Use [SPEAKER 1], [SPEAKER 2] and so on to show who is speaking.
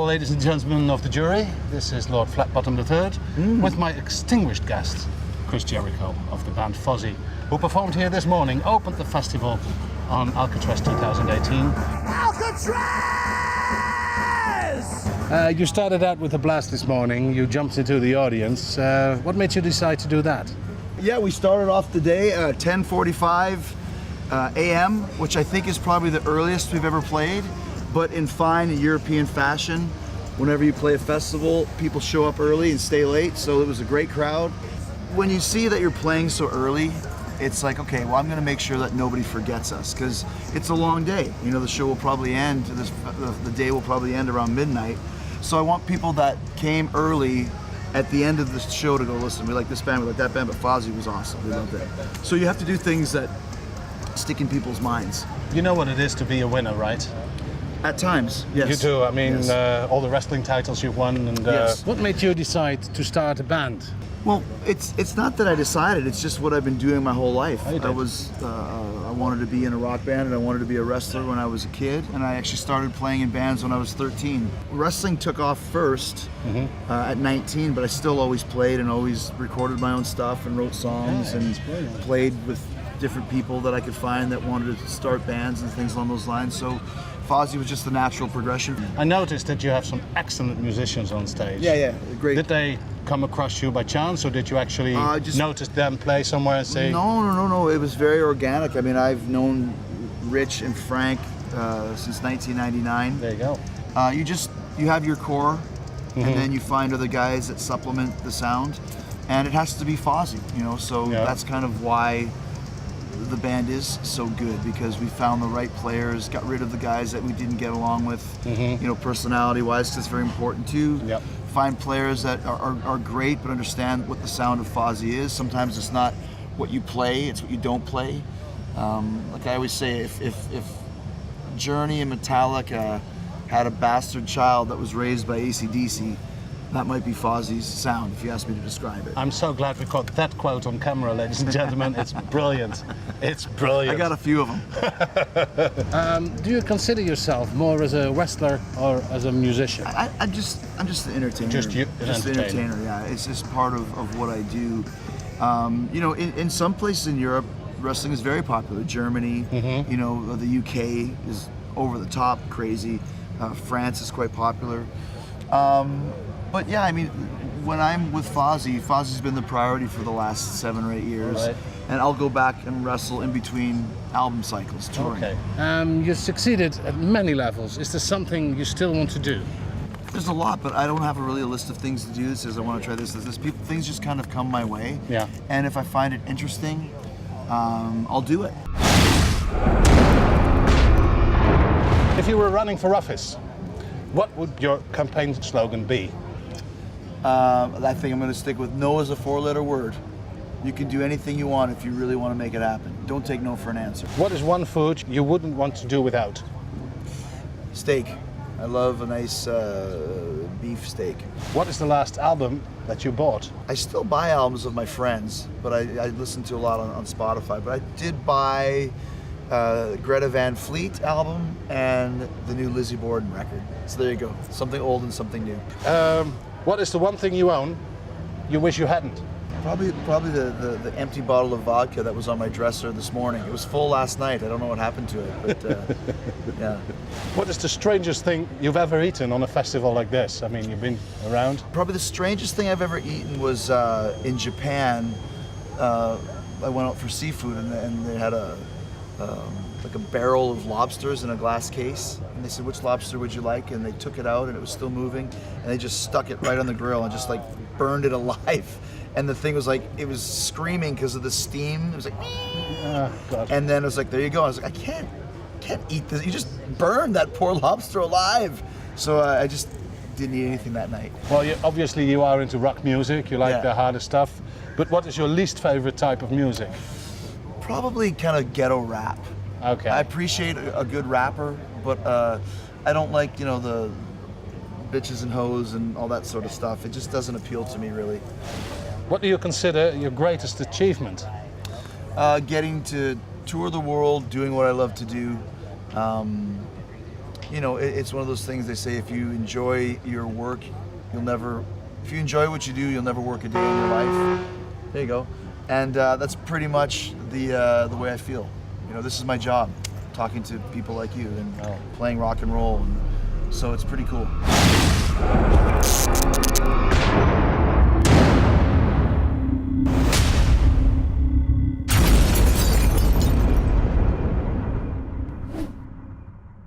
[SPEAKER 1] ladies and gentlemen of the jury. This is Lord Flatbottom III with my extinguished guest, Chris Jericho of the band Fozzy, who performed here this morning, opened the festival on Alcatraz 2018.
[SPEAKER 2] Alcatraz! You started out with a blast this morning. You jumped into the audience. What made you decide to do that?
[SPEAKER 3] Yeah, we started off the day at 10:45 a.m., which I think is probably the earliest we've ever played. But in fine European fashion, whenever you play a festival, people show up early and stay late, so it was a great crowd. When you see that you're playing so early, it's like, okay, well, I'm gonna make sure that nobody forgets us, because it's a long day. You know, the show will probably end, the day will probably end around midnight. So I want people that came early at the end of the show to go, listen, we like this band, we like that band, but Fozzy was awesome, we loved it. So you have to do things that stick in people's minds.
[SPEAKER 1] You know what it is to be a winner, right?
[SPEAKER 3] At times, yes.
[SPEAKER 1] You do. I mean,
[SPEAKER 3] Yes.
[SPEAKER 1] all the wrestling titles you've won, and
[SPEAKER 3] Yes.
[SPEAKER 2] What made you decide to start a band?
[SPEAKER 3] Well, it's not that I decided. It's just what I've been doing my whole life.
[SPEAKER 1] Oh, you did.
[SPEAKER 3] I wanted to be in a rock band, and I wanted to be a wrestler when I was a kid. And I actually started playing in bands when I was 13. Wrestling took off first at 19, but I still always played and always recorded my own stuff and wrote songs and played with different people that I could find that wanted to start bands and things along those lines. So Fozzy was just the natural progression.
[SPEAKER 1] I noticed that you have some excellent musicians on stage.
[SPEAKER 3] Yeah, great.
[SPEAKER 1] Did they come across you by chance, or did you actually notice them play somewhere and say?
[SPEAKER 3] No. It was very organic. I mean, I've known Rich and Frank since 1999.
[SPEAKER 1] There you go.
[SPEAKER 3] You have your core, and then you find other guys that supplement the sound, and it has to be Fozzy, you know. So that's kind of why the band is so good, because we found the right players, got rid of the guys that we didn't get along with, you know, personality-wise, because it's very important too.
[SPEAKER 1] Yep.
[SPEAKER 3] Find players that are great but understand what the sound of Fozzy is. Sometimes it's not what you play, it's what you don't play. Like I always say, if Journey and Metallica had a bastard child that was raised by AC/DC, that might be Fozzy's sound, if you ask me to describe it.
[SPEAKER 1] I'm so glad we caught that quote on camera, ladies and gentlemen. It's brilliant. It's brilliant.
[SPEAKER 3] I got a few of them.
[SPEAKER 2] Do you consider yourself more as a wrestler or as a musician?
[SPEAKER 3] I'm just an entertainer.
[SPEAKER 1] Just you, an
[SPEAKER 3] Just an
[SPEAKER 1] entertainer.
[SPEAKER 3] entertainer, yeah. It's just part of what I do. You know, in some places in Europe, wrestling is very popular. Germany, you know, the UK is over the top, crazy. France is quite popular. But yeah, I mean, when I'm with Fozzy, Fozzy's been the priority for the last 7 or 8 years.
[SPEAKER 1] Right.
[SPEAKER 3] And I'll go back and wrestle in between album cycles, touring.
[SPEAKER 1] Okay.
[SPEAKER 2] You succeeded at many levels. Is there something you still want to do?
[SPEAKER 3] There's a lot, but I don't have a list of things to do. This is, I want to try this. Things just kind of come my way.
[SPEAKER 1] Yeah.
[SPEAKER 3] And if I find it interesting, I'll do it.
[SPEAKER 1] If you were running for office, what would your campaign slogan be?
[SPEAKER 3] I think I'm going to stick with no as a 4-letter word. You can do anything you want if you really want to make it happen. Don't take no for an answer.
[SPEAKER 1] What is one food you wouldn't want to do without?
[SPEAKER 3] Steak. I love a nice beef steak.
[SPEAKER 1] What is the last album that you bought?
[SPEAKER 3] I still buy albums of my friends, but I listen to a lot on Spotify. But I did buy Greta Van Fleet album and the new Lizzie Borden record. So there you go. Something old and something new.
[SPEAKER 1] What is the one thing you own you wish you hadn't?
[SPEAKER 3] Probably the empty bottle of vodka that was on my dresser this morning. It was full last night. I don't know what happened to it, but yeah.
[SPEAKER 1] What is the strangest thing you've ever eaten on a festival like this? I mean, you've been around.
[SPEAKER 3] Probably the strangest thing I've ever eaten was in Japan. I went out for seafood, and they had like a barrel of lobsters in a glass case, and they said, which lobster would you like? And they took it out, and it was still moving, and they just stuck it right on the grill and just like burned it alive. And the thing was like, it was screaming because of the steam. It was like,
[SPEAKER 1] God.
[SPEAKER 3] and then it was like, there you go. I was like, I can't eat this. You just burned that poor lobster alive. So I just didn't eat anything that night.
[SPEAKER 1] Well, obviously you are into rock music. You like
[SPEAKER 3] Yeah.
[SPEAKER 1] the harder stuff. But what is your least favorite type of music?
[SPEAKER 3] Probably kind of ghetto rap.
[SPEAKER 1] Okay.
[SPEAKER 3] I appreciate a good rapper, but I don't like, you know, the bitches and hoes and all that sort of stuff. It just doesn't appeal to me, really.
[SPEAKER 1] What do you consider your greatest achievement?
[SPEAKER 3] Getting to tour the world, doing what I love to do, you know, it's one of those things they say, if you enjoy your work, if you enjoy what you do, you'll never work a day in your life. There you go. And that's pretty much the way I feel. You know, this is my job, talking to people like you and playing rock and roll. And so it's pretty cool.